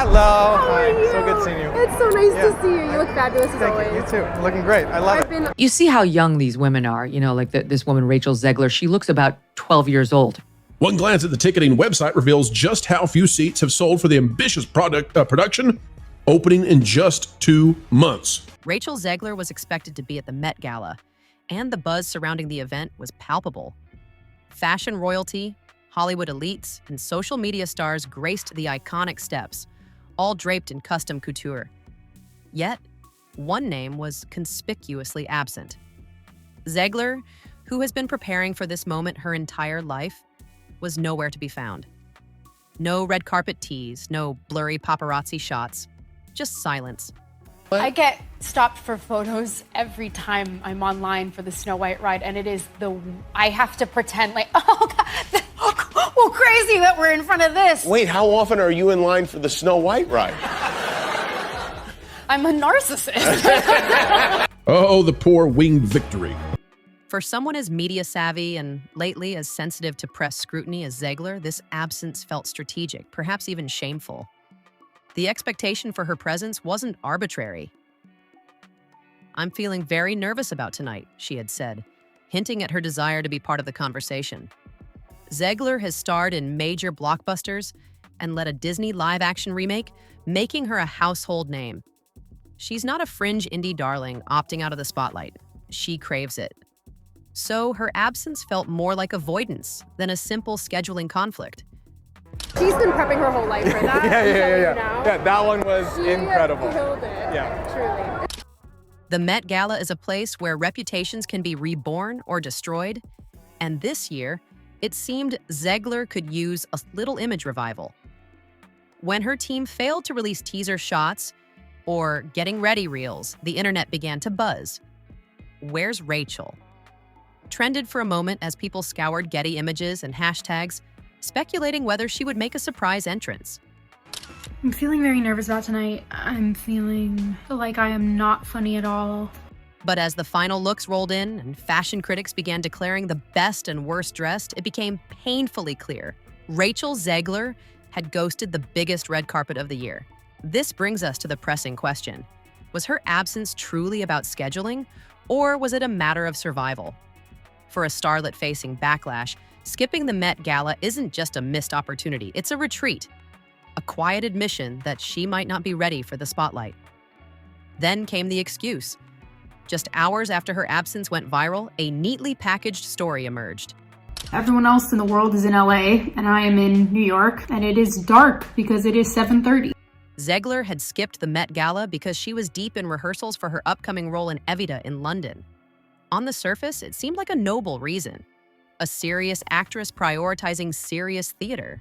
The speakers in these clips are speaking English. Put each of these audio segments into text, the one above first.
Hello. How are you? So good seeing you. It's so nice to see you. You look fabulous as always. You too. Looking great. I love it. You see how young these women are. You know, like this woman, Rachel Zegler, she looks about 12 years old. One glance at the ticketing website reveals just how few seats have sold for the ambitious production, opening in just 2 months. Rachel Zegler was expected to be at the Met Gala, and the buzz surrounding the event was palpable. Fashion royalty, Hollywood elites, and social media stars graced the iconic steps, all draped in custom couture. Yet, one name was conspicuously absent. Zegler, who has been preparing for this moment her entire life, was nowhere to be found. No red carpet tease, no blurry paparazzi shots, just silence. I get stopped for photos every time I'm online for the Snow White ride, and I have to pretend like, oh God, well, crazy that we're in front of this. Wait, how often are you in line for the Snow White ride? I'm a narcissist. Oh, the poor winged victory. For someone as media savvy and lately as sensitive to press scrutiny as Zegler, this absence felt strategic, perhaps even shameful. The expectation for her presence wasn't arbitrary. "I'm feeling very nervous about tonight," she had said, hinting at her desire to be part of the conversation. Zegler has starred in major blockbusters and led a Disney live-action remake, making her a household name. She's not a fringe indie darling opting out of the spotlight. She craves it. So her absence felt more like avoidance than a simple scheduling conflict. She's been prepping her whole life for that. Yeah, that one was incredible. Killed it. Yeah. Truly. The Met Gala is a place where reputations can be reborn or destroyed, and this year, it seemed Zegler could use a little image revival. When her team failed to release teaser shots or getting ready reels, the internet began to buzz. "Where's Rachel?" Trended for a moment as people scoured Getty images and hashtags, speculating whether she would make a surprise entrance. I'm feeling very nervous about tonight. I'm feeling like I am not funny at all. But as the final looks rolled in and fashion critics began declaring the best and worst dressed, it became painfully clear Rachel Zegler had ghosted the biggest red carpet of the year. This brings us to the pressing question. Was her absence truly about scheduling, or was it a matter of survival? For a starlet facing backlash, skipping the Met Gala isn't just a missed opportunity, it's a retreat, a quiet admission that she might not be ready for the spotlight. Then came the excuse. Just hours after her absence went viral, a neatly packaged story emerged. Everyone else in the world is in LA, and I am in New York, and it is dark because it is 7:30. Zegler had skipped the Met Gala because she was deep in rehearsals for her upcoming role in Evita in London. On the surface, it seemed like a noble reason. A serious actress prioritizing serious theater.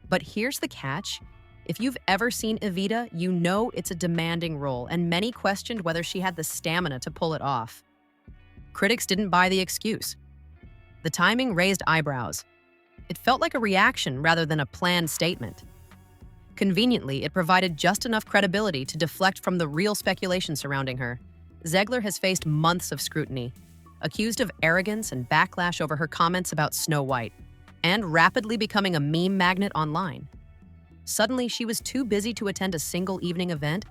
But here's the catch. If you've ever seen Evita, you know it's a demanding role, and many questioned whether she had the stamina to pull it off. Critics didn't buy the excuse. The timing raised eyebrows. It felt like a reaction rather than a planned statement. Conveniently, it provided just enough credibility to deflect from the real speculation surrounding her. Zegler has faced months of scrutiny, accused of arrogance and backlash over her comments about Snow White, and rapidly becoming a meme magnet online. Suddenly, she was too busy to attend a single evening event.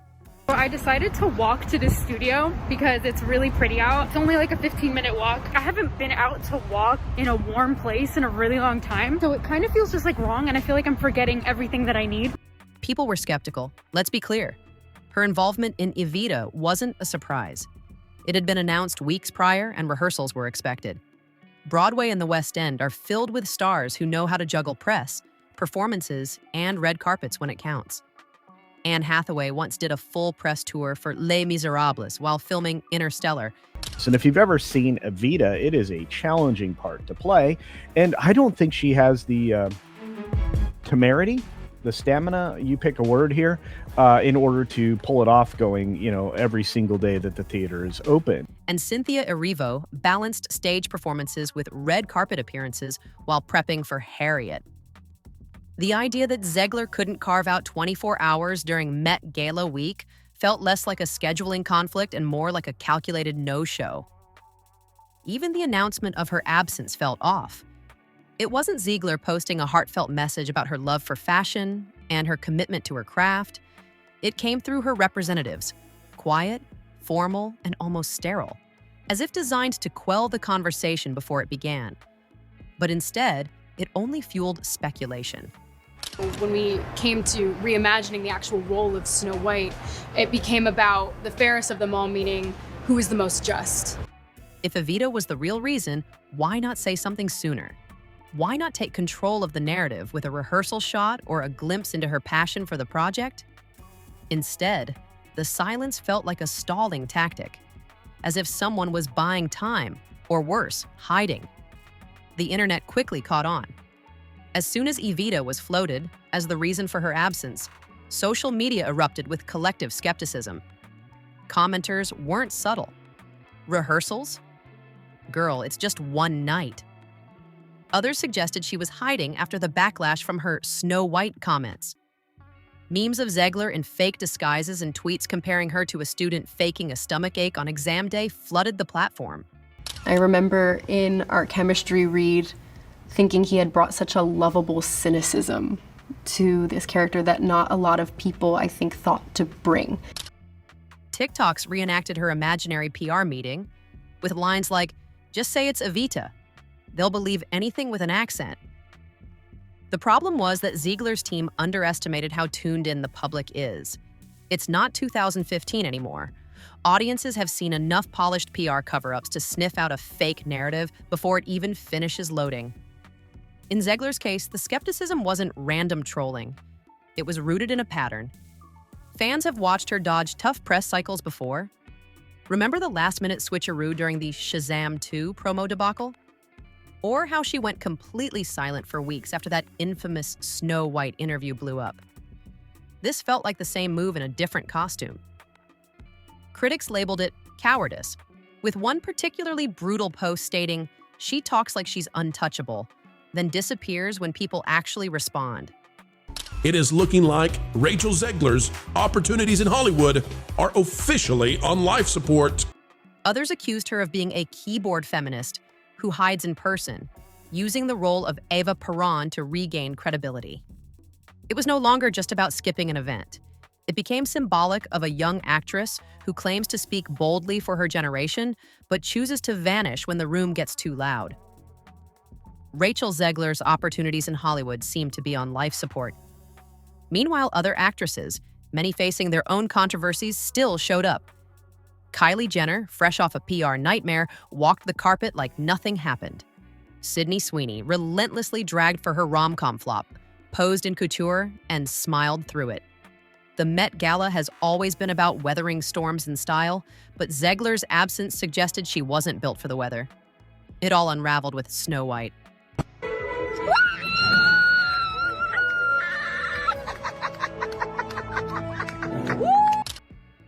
I decided to walk to this studio because it's really pretty out. It's only like a 15-minute walk. I haven't been out to walk in a warm place in a really long time, so it kind of feels just like wrong, and I feel like I'm forgetting everything that I need. People were skeptical. Let's be clear. Her involvement in Evita wasn't a surprise. It had been announced weeks prior, and rehearsals were expected. Broadway and the West End are filled with stars who know how to juggle press, performances, and red carpets when it counts. Anne Hathaway once did a full press tour for Les Miserables while filming Interstellar. And if you've ever seen Evita, it is a challenging part to play, and I don't think she has the temerity, the stamina, you pick a word here, in order to pull it off going, every single day that the theater is open. And Cynthia Erivo balanced stage performances with red carpet appearances while prepping for Harriet. The idea that Zegler couldn't carve out 24 hours during Met Gala week felt less like a scheduling conflict and more like a calculated no-show. Even the announcement of her absence felt off. It wasn't Zegler posting a heartfelt message about her love for fashion and her commitment to her craft, it came through her representatives, quiet, formal, and almost sterile, as if designed to quell the conversation before it began. But instead, it only fueled speculation. When we came to reimagining the actual role of Snow White, it became about the fairest of them all, meaning who is the most just. If Evita was the real reason, why not say something sooner? Why not take control of the narrative with a rehearsal shot or a glimpse into her passion for the project? Instead, the silence felt like a stalling tactic, as if someone was buying time, or worse, hiding. The internet quickly caught on. As soon as Evita was floated as the reason for her absence, social media erupted with collective skepticism. Commenters weren't subtle. Rehearsals? Girl, it's just one night. Others suggested she was hiding after the backlash from her Snow White comments. Memes of Zegler in fake disguises and tweets comparing her to a student faking a stomachache on exam day flooded the platform. I remember in art chemistry read thinking he had brought such a lovable cynicism to this character that not a lot of people, I think, thought to bring. TikToks reenacted her imaginary PR meeting with lines like, "Just say it's Evita. They'll believe anything with an accent." The problem was that Zegler's team underestimated how tuned in the public is. It's not 2015 anymore. Audiences have seen enough polished PR cover-ups to sniff out a fake narrative before it even finishes loading. In Zegler's case, the skepticism wasn't random trolling. It was rooted in a pattern. Fans have watched her dodge tough press cycles before. Remember the last-minute switcheroo during the Shazam 2 promo debacle? Or how she went completely silent for weeks after that infamous Snow White interview blew up. This felt like the same move in a different costume. Critics labeled it cowardice, with one particularly brutal post stating, "She talks like she's untouchable, then disappears when people actually respond." It is looking like Rachel Zegler's opportunities in Hollywood are officially on life support. Others accused her of being a keyboard feminist who hides in person, using the role of Eva Peron to regain credibility. It was no longer just about skipping an event. It became symbolic of a young actress who claims to speak boldly for her generation, but chooses to vanish when the room gets too loud. Rachel Zegler's opportunities in Hollywood seemed to be on life support. Meanwhile, other actresses, many facing their own controversies, still showed up. Kylie Jenner, fresh off a PR nightmare, walked the carpet like nothing happened. Sydney Sweeney relentlessly dragged for her rom-com flop, posed in couture, and smiled through it. The Met Gala has always been about weathering storms in style, but Zegler's absence suggested she wasn't built for the weather. It all unraveled with Snow White.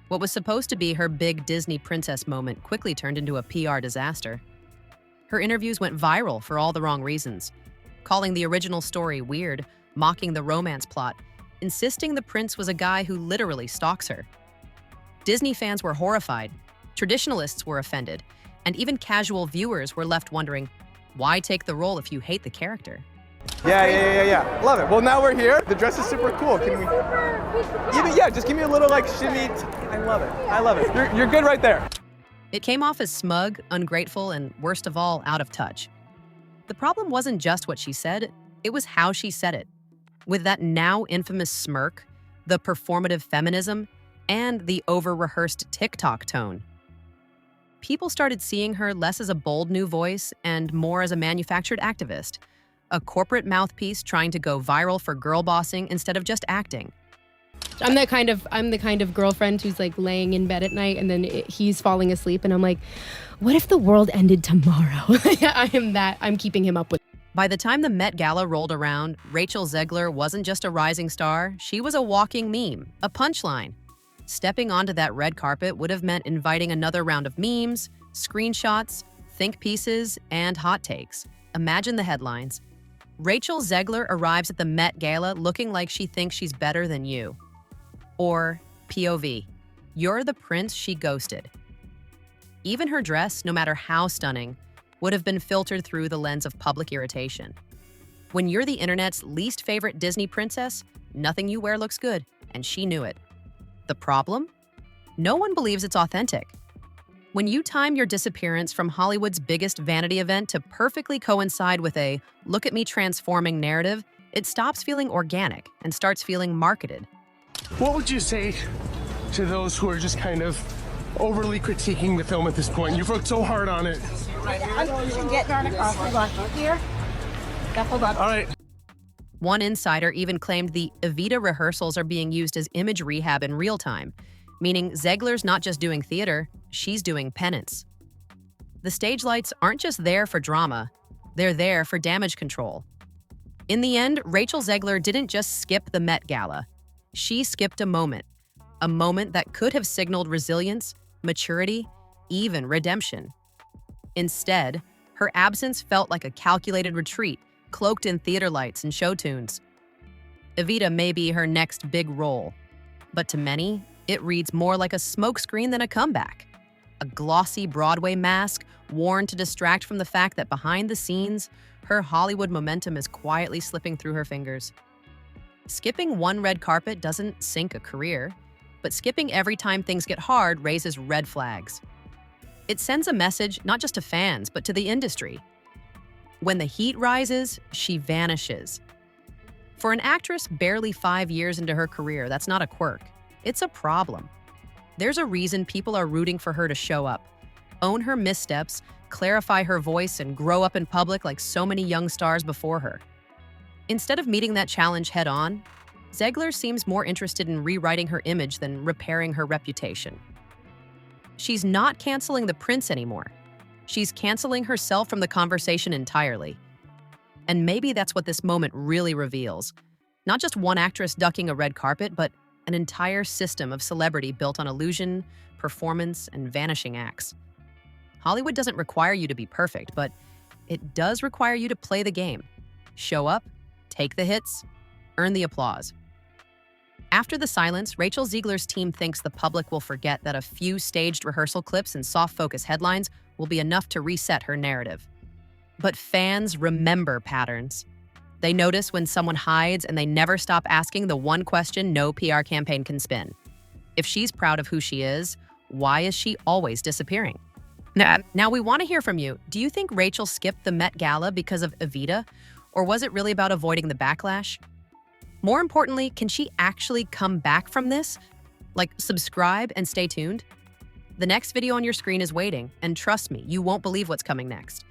What was supposed to be her big Disney princess moment quickly turned into a PR disaster. Her interviews went viral for all the wrong reasons, calling the original story weird, mocking the romance plot, insisting the prince was a guy who literally stalks her. Disney fans were horrified, traditionalists were offended, and even casual viewers were left wondering, why take the role if you hate the character? Yeah. Love it. Well, now we're here. The dress is super cool. Can we? Just give me a little like shimmy. I love it. You're good right there. It came off as smug, ungrateful, and worst of all, out of touch. The problem wasn't just what she said, it was how she said it. With that now infamous smirk, the performative feminism, and the over-rehearsed TikTok tone. People started seeing her less as a bold new voice and more as a manufactured activist, a corporate mouthpiece trying to go viral for girl bossing instead of just acting. I'm the kind of girlfriend who's like laying in bed at night and then he's falling asleep and I'm like, what if the world ended tomorrow? I'm keeping him up with. By the time the Met Gala rolled around, Rachel Zegler wasn't just a rising star, she was a walking meme, a punchline. Stepping onto that red carpet would have meant inviting another round of memes, screenshots, think pieces, and hot takes. Imagine the headlines. Rachel Zegler arrives at the Met Gala looking like she thinks she's better than you. Or POV, you're the prince she ghosted. Even her dress, no matter how stunning, would have been filtered through the lens of public irritation. When you're the internet's least favorite Disney princess, Nothing you wear looks good, and she knew it. The problem? No one believes it's authentic. When you time your disappearance from Hollywood's biggest vanity event to perfectly coincide with a look at me transforming narrative, it stops feeling organic and starts feeling marketed. What would you say to those who are just kind of overly critiquing the film at this point? You've worked so hard on it. You can get darn across. Hold on. Here. Yeah, hold on. All right. One insider even claimed the Evita rehearsals are being used as image rehab in real time, meaning Zegler's not just doing theater, she's doing penance. The stage lights aren't just there for drama, they're there for damage control. In the end, Rachel Zegler didn't just skip the Met Gala. She skipped a moment that could have signaled resilience, maturity, even redemption. Instead, her absence felt like a calculated retreat, cloaked in theater lights and show tunes. Evita may be her next big role, but to many, it reads more like a smokescreen than a comeback. A glossy Broadway mask worn to distract from the fact that behind the scenes, her Hollywood momentum is quietly slipping through her fingers. Skipping one red carpet doesn't sink a career, but skipping every time things get hard raises red flags. It sends a message not just to fans, but to the industry. When the heat rises, she vanishes. For an actress barely 5 years into her career, that's not a quirk. It's a problem. There's a reason people are rooting for her to show up, own her missteps, clarify her voice, and grow up in public like so many young stars before her. Instead of meeting that challenge head-on, Zegler seems more interested in rewriting her image than repairing her reputation. She's not canceling the prince anymore. She's canceling herself from the conversation entirely. And maybe that's what this moment really reveals. Not just one actress ducking a red carpet, but an entire system of celebrity built on illusion, performance, and vanishing acts. Hollywood doesn't require you to be perfect, but it does require you to play the game. Show up, take the hits, earn the applause. After the silence, Rachel Zegler's team thinks the public will forget that a few staged rehearsal clips and soft-focus headlines will be enough to reset her narrative. But fans remember patterns. They notice when someone hides, and they never stop asking the one question no PR campaign can spin. If she's proud of who she is, why is she always disappearing? Now we want to hear from you. Do you think Rachel skipped the Met Gala because of Evita? Or was it really about avoiding the backlash? More importantly, can she actually come back from this? Like, subscribe and stay tuned? The next video on your screen is waiting, and trust me, you won't believe what's coming next.